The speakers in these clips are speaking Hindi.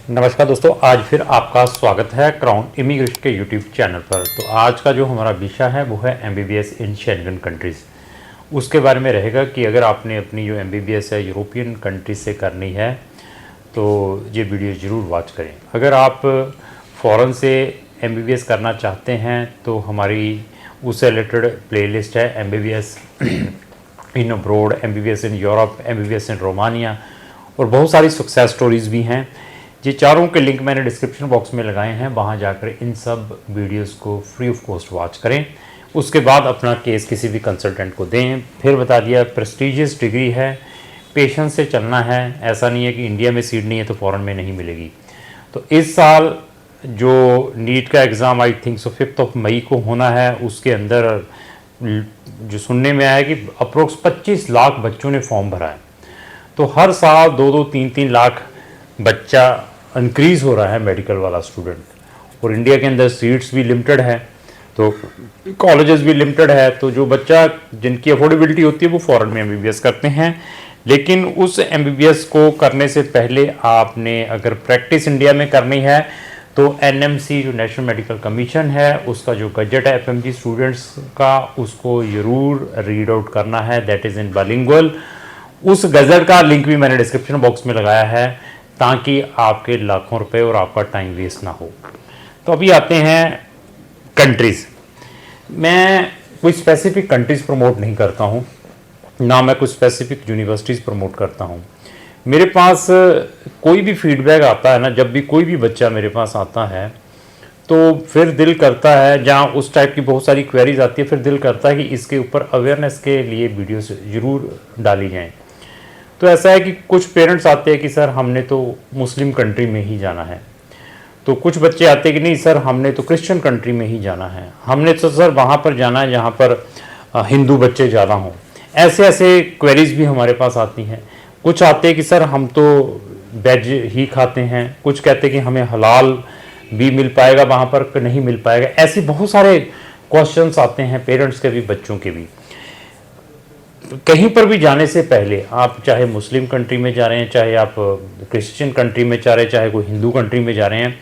नमस्कार दोस्तों, आज फिर आपका स्वागत है क्राउन इमिग्रेशन के यूट्यूब चैनल पर। तो आज का जो हमारा विषय है वो है एमबीबीएस इन शेंगन कंट्रीज़। उसके बारे में रहेगा कि अगर आपने अपनी जो एमबीबीएस है यूरोपियन कंट्रीज से करनी है तो ये वीडियो ज़रूर वॉच करें। अगर आप फ़ॉरेन से एमबीबीएस करना चाहते हैं तो हमारी उससे रिलेटेड प्लेलिस्ट है MBBS in abroad, MBBS in Europe, MBBS in Romania और बहुत सारी सक्सेस स्टोरीज़ भी हैं। ये चारों के लिंक मैंने डिस्क्रिप्शन बॉक्स में लगाए हैं, वहाँ जाकर इन सब वीडियोस को फ्री ऑफ कॉस्ट वॉच करें। उसके बाद अपना केस किसी भी कंसल्टेंट को दें। फिर बता दिया, प्रेस्टीजियस डिग्री है, पेशेंस से चलना है। ऐसा नहीं है कि इंडिया में सीट नहीं है तो फ़ॉरेन में नहीं मिलेगी। तो इस साल जो नीट का एग्ज़ाम आई थिंक सो 5 मई को होना है, उसके अंदर जो सुनने में आया कि अप्रोक्स 25 लाख बच्चों ने फॉर्म भरा है। तो हर साल 2-2, 3-3 लाख बच्चा इंक्रीज़ हो रहा है मेडिकल वाला स्टूडेंट। और इंडिया के अंदर सीट्स भी लिमिटेड है, तो कॉलेजेस भी लिमिटेड है। तो जो बच्चा जिनकी अफोर्डेबिलिटी होती है वो फ़ॉरेन में एमबीबीएस करते हैं। लेकिन उस एमबीबीएस को करने से पहले आपने अगर प्रैक्टिस इंडिया में करनी है तो एनएमसी जो नेशनल मेडिकल कमीशन है उसका जो गजट है एफएमजी स्टूडेंट्स का, उसको ज़रूर रीड आउट करना है। That is in bilingual. उस गजट का लिंक भी मैंने डिस्क्रिप्शन बॉक्स में लगाया है ताकि आपके लाखों रुपए और आपका टाइम वेस्ट ना हो। तो अभी आते हैं कंट्रीज़। मैं कोई स्पेसिफिक कंट्रीज़ प्रमोट नहीं करता हूँ, ना मैं कुछ स्पेसिफिक यूनिवर्सिटीज़ प्रमोट करता हूँ। मेरे पास कोई भी फीडबैक आता है ना, जब भी कोई भी बच्चा मेरे पास आता है तो फिर दिल करता है, जहाँ उस टाइप की बहुत सारी क्वेरीज आती है, फिर दिल करता है कि इसके ऊपर अवेयरनेस के लिए वीडियोस ज़रूर डाली जाएँ। तो ऐसा है कि कुछ पेरेंट्स आते हैं कि सर हमने तो मुस्लिम कंट्री में ही जाना है, तो कुछ बच्चे आते हैं कि नहीं सर हमने तो क्रिश्चियन कंट्री में ही जाना है, हमने तो सर वहाँ पर जाना है जहाँ पर हिंदू बच्चे ज़्यादा हों। ऐसे ऐसे क्वेरीज भी हमारे पास आती हैं। कुछ आते हैं कि सर हम तो वेज ही खाते हैं, कुछ कहते हैं कि हमें हलाल भी मिल पाएगा वहाँ पर कि नहीं मिल पाएगा। ऐसे बहुत सारे क्वेश्चंस आते हैं पेरेंट्स के भी, बच्चों के भी। कहीं पर भी जाने से पहले आप चाहे मुस्लिम कंट्री में जा रहे हैं, चाहे आप क्रिश्चियन कंट्री में जा रहे हैं, चाहे कोई हिंदू कंट्री में जा रहे हैं,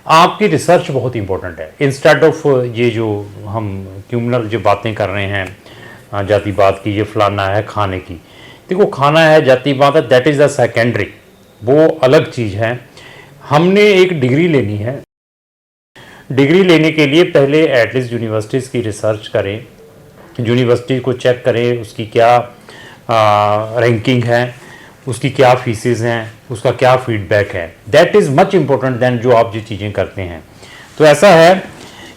आपकी रिसर्च बहुत इंपॉर्टेंट है। इंस्टेड ऑफ ये जो हम क्यूमनल जो बातें कर रहे हैं जातिवाद की, ये फलाना है खाने की, देखो खाना है जातिवाद है, दैट इज़ द सेकेंडरी, वो अलग चीज़ है। हमने एक डिग्री लेनी है। डिग्री लेने के लिए पहले एटलीस्ट यूनिवर्सिटीज़ की रिसर्च करें, यूनिवर्सिटी को चेक करें उसकी क्या रैंकिंग है, उसकी क्या फीसेस हैं, उसका क्या फीडबैक है। That is much important than जो आप ये चीज़ें करते हैं। तो ऐसा है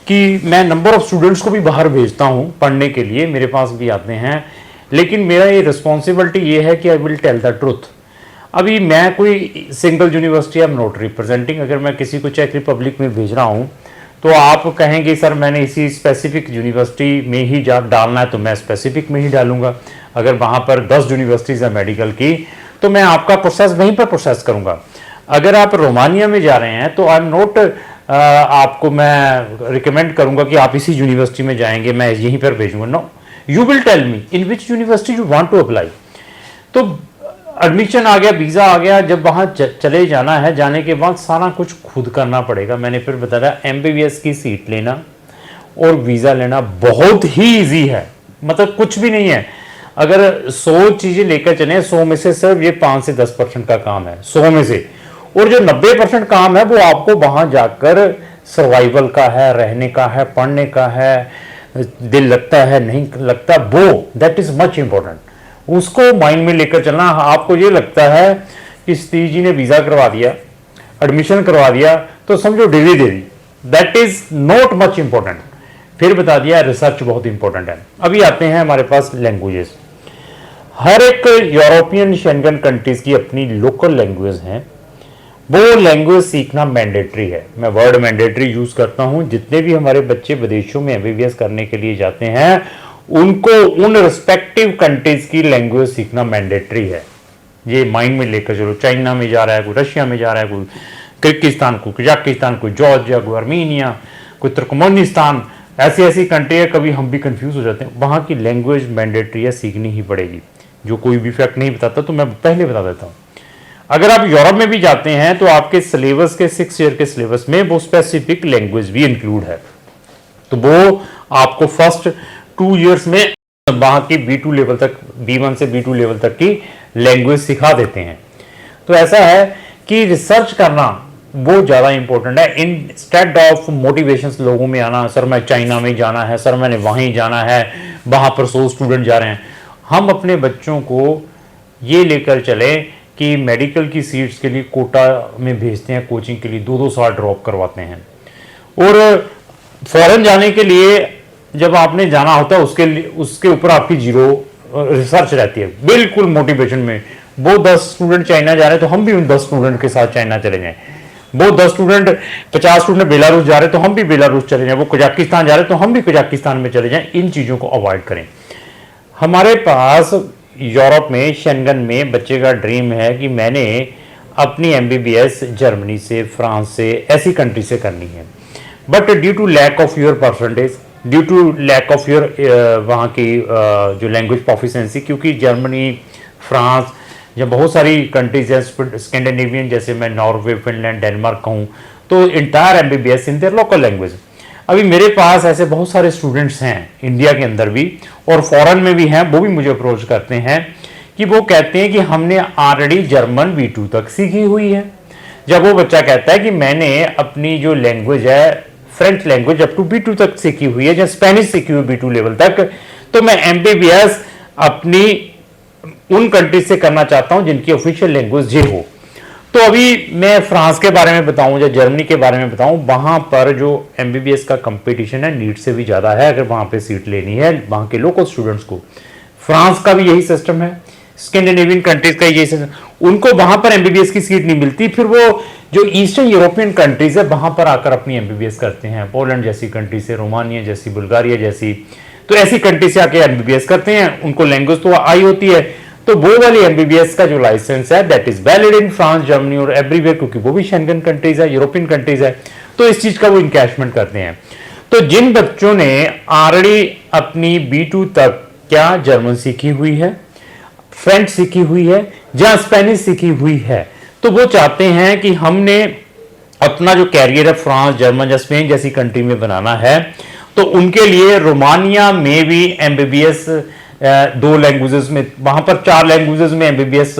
कि मैं नंबर ऑफ़ स्टूडेंट्स को भी बाहर भेजता हूँ पढ़ने के लिए, मेरे पास भी आते हैं, लेकिन मेरा ये रिस्पॉन्सिबिलिटी ये है कि I will tell the truth. अभी मैं कोई single university I am not representing. अगर मैं किसी को चेक रिपब्लिक में भेज रहा हूँ तो आप कहेंगे सर मैंने इसी स्पेसिफिक यूनिवर्सिटी में ही जा डालना है, तो मैं स्पेसिफिक में ही डालूंगा। अगर वहाँ पर 10 यूनिवर्सिटीज़ है मेडिकल की तो मैं आपका प्रोसेस वहीं पर प्रोसेस करूँगा। अगर आप रोमानिया में जा रहे हैं तो आई एम नॉट आपको मैं रिकमेंड करूँगा कि आप इसी यूनिवर्सिटी में जाएंगे, मैं यहीं पर भेजूँगा। No, you will tell me in which university you want to apply. तो एडमिशन आ गया, वीज़ा आ गया, जब वहाँ चले जाना है, जाने के बाद सारा कुछ खुद करना पड़ेगा। मैंने फिर बताया एमबीबीएस की सीट लेना और वीज़ा लेना बहुत ही इजी है, मतलब कुछ भी नहीं है। अगर 100 चीज़ें लेकर चले, 100 में से सिर्फ ये 5 से 10% का काम है, 100 में से। और जो 90% काम है वो आपको वहाँ जाकर सर्वाइवल का है, रहने का है, पढ़ने का है, दिल लगता है नहीं लगता, वो दैट इज़ मच इम्पोर्टेंट। उसको माइंड में लेकर चलना। आपको ये लगता है कि सतीश जी ने वीज़ा करवा दिया, एडमिशन करवा दिया, तो समझो degree they the, that is not much important. फिर बता दिया रिसर्च बहुत इंपॉर्टेंट है। अभी आते हैं हमारे पास लैंग्वेजेस। हर एक यूरोपियन शेंगन कंट्रीज़ की अपनी लोकल लैंग्वेज हैं, वो लैंग्वेज सीखना मैंडेटरी है। मैं वर्ड मैंडेटरी यूज़ करता हूँ। जितने भी हमारे बच्चे विदेशों में एमबीबीएस करने के लिए जाते हैं उनको उन रिस्पेक्टिव कंट्रीज की लैंग्वेज सीखना मैंडेटरी है। ये माइंड में लेकर चलो। चाइना में जा रहा है कोई, रशिया में जा रहा है कोई, किर्गिस्तान, कोई कजाकिस्तान, कोई जॉर्जिया, कोई आर्मीनिया, कोई तुर्कमेनिस्तान, ऐसी ऐसी कंट्री है, कभी हम भी कंफ्यूज हो जाते हैं। वहाँ की लैंग्वेज मैंडेटरी है, सीखनी ही पड़ेगी। जो कोई भी फैक्ट नहीं बताता तो मैं पहले बता देता हूँ। अगर आप यूरोप में भी जाते हैं तो आपके सिलेबस के 6 ईयर के सिलेबस में वो स्पेसिफिक लैंग्वेज भी इंक्लूड है, तो वो आपको फर्स्ट 2 इयर्स में वहां की B2 लेवल तक, B1 से B2 लेवल तक की लैंग्वेज सिखा देते हैं। तो ऐसा है कि रिसर्च करना वो ज़्यादा इंपॉर्टेंट है इंस्टेड ऑफ मोटिवेशंस लोगों में आना, सर मैं चाइना में जाना है, सर मैंने वहीं जाना है, वहाँ पर 100 स्टूडेंट जा रहे हैं। हम अपने बच्चों को ये लेकर चले कि मेडिकल की सीट्स के लिए कोटा में भेजते हैं कोचिंग के लिए, 2-2 साल ड्रॉप करवाते हैं। और फॉरेन जाने के लिए जब आपने जाना होता है उसके ऊपर आपकी जीरो रिसर्च रहती है, बिल्कुल मोटिवेशन में। वो 10 स्टूडेंट चाइना जा रहे हैं तो हम भी उन 10 स्टूडेंट के साथ चाइना चले जाएं। वो 10 स्टूडेंट 50 स्टूडेंट बेलारूस जा रहे हैं तो हम भी बेलारूस चले जाएं। वो कजाकिस्तान जा रहे हैं तो हम भी कजाकिस्तान में चले जाएं। इन चीज़ों को अवॉइड करें। हमारे पास यूरोप में, शेंगन में बच्चे का ड्रीम है कि मैंने अपनी MBBS जर्मनी से, फ्रांस से, ऐसी कंट्री से करनी है, but due to lack of your percentage, due to lack of your वहाँ की जो लैंग्वेज प्रोफिशिएंसी, क्योंकि जर्मनी, फ्रांस या बहुत सारी कंट्रीज हैं स्कैंडिनेवियन, जैसे मैं नॉर्वे, फिनलैंड, डेनमार्क कहूँ, तो entire MBBS in their local language. अभी मेरे पास ऐसे बहुत सारे स्टूडेंट्स हैं इंडिया के अंदर भी और फॉरेन में भी हैं, वो भी मुझे अप्रोच करते हैं कि वो कहते हैं कि हमने ऑलरेडी जर्मन B2 तक सीखी हुई है। जब वो बच्चा कहता है कि मैंने अपनी जो लैंग्वेज है, French language up to B2 तक सीखी हुई है या स्पेनिश सीखी हुई B2 लेवल तक, तो मैं MBBS अपनी उन कंट्रीज से करना चाहता हूं जिनकी ऑफिशियल लैंग्वेज ये हो। तो अभी मैं फ्रांस के बारे में बताऊं या जर्मनी के बारे में बताऊं, वहां पर जो MBBS का कंपटीशन है नीट से भी ज़्यादा है। अगर वहां पे सीट लेनी है वहां के लोकल स्टूडेंट्स को, फ्रांस का भी यही सिस्टम है, स्कैंडिनेवियन कंट्रीज का यही सिस्टम, उनको वहां पर MBBS की सीट नहीं मिलती, फिर वो जो ईस्टर्न यूरोपियन कंट्रीज है वहां पर आकर अपनी MBBS करते हैं। पोलैंड जैसी कंट्री से, रोमानिया जैसी, बुल्गारिया जैसी, तो ऐसी कंट्री से आके MBBS करते हैं। उनको लैंग्वेज तो आई होती है, तो वो वाली MBBS का जो लाइसेंस है that is valid in France, Germany और एवरीवेयर, क्योंकि वो भी शेंगन कंट्रीज है, यूरोपियन कंट्रीज है, तो इस चीज का वो इनकैशमेंट करते हैं। तो जिन बच्चों ने ऑलरेडी अपनी B2 तक क्या जर्मन सीखी हुई है, फ्रेंच सीखी हुई है या स्पेनिश सीखी हुई है, तो वो चाहते हैं कि हमने अपना जो कैरियर है फ्रांस, जर्मन या स्पेन जैसी कंट्री में बनाना है, तो उनके लिए रोमानिया में भी MBBS 2 लैंग्वेजेस में, वहां पर 4 लैंग्वेजेस में MBBS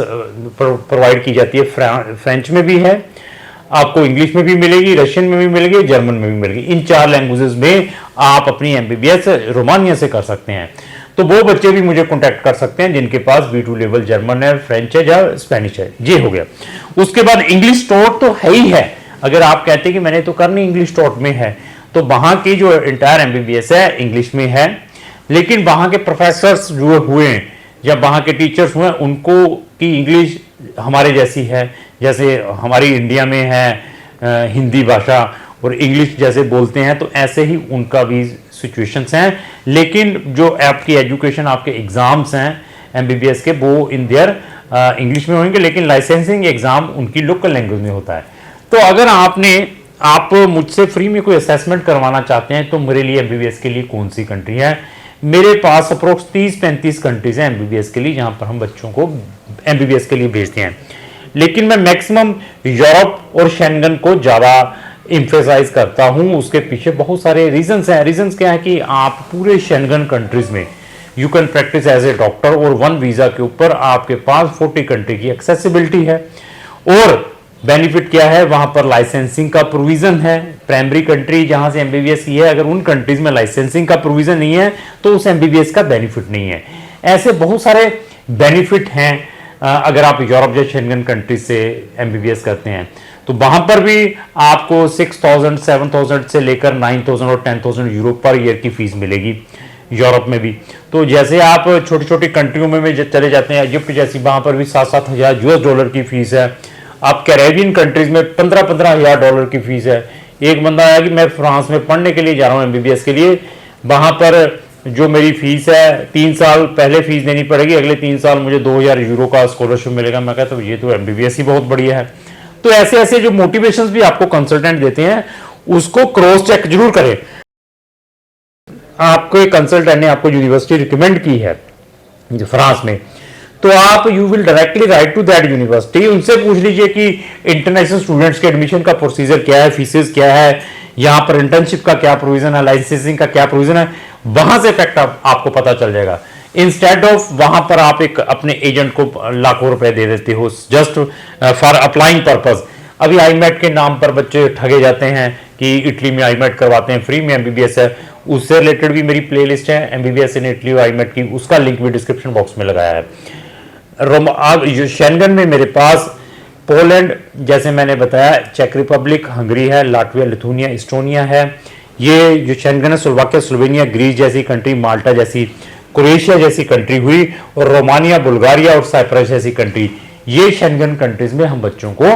प्रोवाइड की जाती है। फ्रेंच में भी है, आपको इंग्लिश में भी मिलेगी, रशियन में भी मिलेगी, जर्मन में भी मिलेगी। इन 4 लैंग्वेजेस में आप अपनी MBBS रोमानिया से कर सकते हैं। तो वो बच्चे भी मुझे कांटेक्ट कर सकते हैं जिनके पास B2 लेवल जर्मन है, फ्रेंच है या स्पेनिश है। ये हो गया। उसके बाद इंग्लिश टॉट तो है ही है। अगर आप कहते हैं कि मैंने तो करनी इंग्लिश टॉट में है, तो वहां की जो इंटायर MBBS है इंग्लिश में है, लेकिन वहां के प्रोफेसर्स जो हुए या वहां के टीचर्स हुए उनको की इंग्लिश हमारे जैसी है, जैसे हमारी इंडिया में है हिंदी भाषा और इंग्लिश जैसे बोलते हैं, तो ऐसे ही उनका भी सिचुएशंस हैं। लेकिन जो आपकी एजुकेशन, आपके एग्जाम्स हैं MBBS के, वो इन देयर इंग्लिश में होंगे, लेकिन लाइसेंसिंग एग्जाम उनकी लोकल लैंग्वेज में होता है। तो अगर आप मुझसे फ्री में कोई असेसमेंट करवाना चाहते हैं तो मेरे लिए MBBS के लिए कौन सी कंट्री है, मेरे पास अप्रोक्स 30-35 कंट्रीज हैं MBBS के लिए जहां पर हम बच्चों को MBBS के लिए भेजते हैं। लेकिन मैं मैक्सिमम यूरोप और शेंगन को ज़्यादा इम्फेसाइज करता हूं। उसके पीछे बहुत सारे रीजंस हैं। रीजंस क्या है कि आप पूरे शेंगन कंट्रीज में you can practice as a doctor, और 1 वीज़ा के ऊपर आपके पास 40 कंट्री की एक्सेसिबिलिटी है। और बेनिफिट क्या है, वहां पर लाइसेंसिंग का प्रोविजन है। प्राइमरी कंट्री जहां से MBBS की है, अगर उन कंट्रीज में लाइसेंसिंग का प्रोविजन नहीं है तो उस MBBS का बेनिफिट नहीं है। ऐसे बहुत सारे बेनिफिट हैं अगर आप यूरोप या शेंगन कंट्री से MBBS करते हैं। तो वहां पर भी आपको 6,000, 7,000 से लेकर 9,000 और 10,000 यूरो पर ईयर की फीस मिलेगी यूरोप में भी। तो जैसे आप छोटी छोटी कंट्रियों में चले जाते हैं, इजिप्ट जैसी, वहां पर भी 7-7 हज़ार $US की फीस है। आप कैरेबियन कंट्रीज में 15-15 हज़ार $15 की फीस है। एक बंदा आया कि मैं फ्रांस में पढ़ने के लिए जा रहा हूँ MBBS के लिए, वहां पर जो मेरी फीस है 3 साल पहले फीस देनी पड़ेगी, अगले 3 साल मुझे 2,000 यूरो का स्कॉलरशिप मिलेगा। मैं कहता हूँ ये तो MBBS ही बहुत बढ़िया है। तो ऐसे ऐसे जो मोटिवेशंस भी आपको कंसल्टेंट देते हैं उसको क्रॉस चेक जरूर करें। आपको एक कंसल्टेंट ने आपको यूनिवर्सिटी रिकमेंड की है फ्रांस में, तो आप you will directly write to that university, उनसे पूछ लीजिए कि इंटरनेशनल स्टूडेंट्स के एडमिशन का प्रोसीजर क्या है, फीसेस क्या है, यहाँ पर इंटर्नशिप का क्या प्रोविजन है, लाइसेंसिंग का क्या प्रोविजन है, वहां से फैक्ट आपको पता चल जाएगा। इंस्टेड ऑफ वहां पर आप एक अपने एजेंट को लाखों रुपए दे देते हो जस्ट फॉर अप्लाइंग पर्पज। अभी आईमेट के नाम पर बच्चे ठगे जाते हैं कि इटली में आईमेट करवाते हैं, फ्री में एमबीबीएस है। उससे रिलेटेड भी मेरी प्लेलिस्ट है एमबीबीएस इन इटली और आईमेट की, उसका लिंक भी डिस्क्रिप्शन बॉक्स में लगाया है। शेंगन में मेरे पास पोलैंड, जैसे मैंने बताया, चेक रिपब्लिक, हंगरी है, लाटविया, लिथुनिया, इस्टोनिया है। ये जो शेंगन है, स्लोवाकिया, स्लोवेनिया, ग्रीस जैसी कंट्री, माल्टा जैसी, क्रोएशिया जैसी कंट्री हुई, और रोमानिया, बुल्गारिया और साइप्रस जैसी कंट्री, ये शेंगन कंट्रीज में हम बच्चों को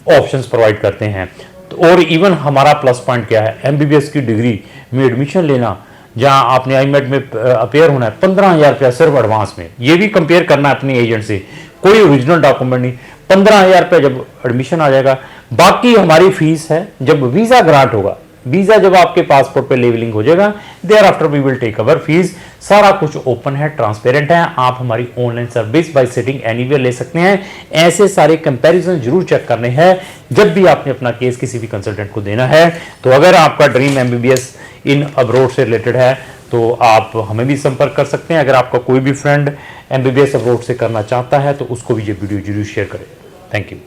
ऑप्शंस प्रोवाइड करते हैं। तो और इवन हमारा प्लस पॉइंट क्या है, एमबीबीएस की डिग्री में एडमिशन लेना, जहां आपने आईमेट में अपेयर होना है, 15,000 रुपया सिर्फ एडवांस में। ये भी कंपेयर करना है अपने एजेंट से, कोई ओरिजिनल डॉक्यूमेंट नहीं, 15,000 रुपया जब एडमिशन आ जाएगा। बाकी हमारी फीस है जब वीजा ग्रांट होगा, वीजा जब आपके पासपोर्ट पे लेवलिंग हो जाएगा, thereafter we will take our fees. सारा कुछ ओपन है, ट्रांसपेरेंट है, आप हमारी online service by sitting anywhere ले सकते हैं। ऐसे सारे कंपैरिजन जरूर चेक करने हैं जब भी आपने अपना केस किसी भी कंसल्टेंट को देना है। तो अगर आपका ड्रीम एमबीबीएस इन अब्रोड से रिलेटेड है तो आप हमें भी संपर्क कर सकते हैं। अगर आपका कोई भी फ्रेंड एमबीबीएस अब्रोड से करना चाहता है तो उसको भी ये वीडियो जरूर शेयर करें। Thank you.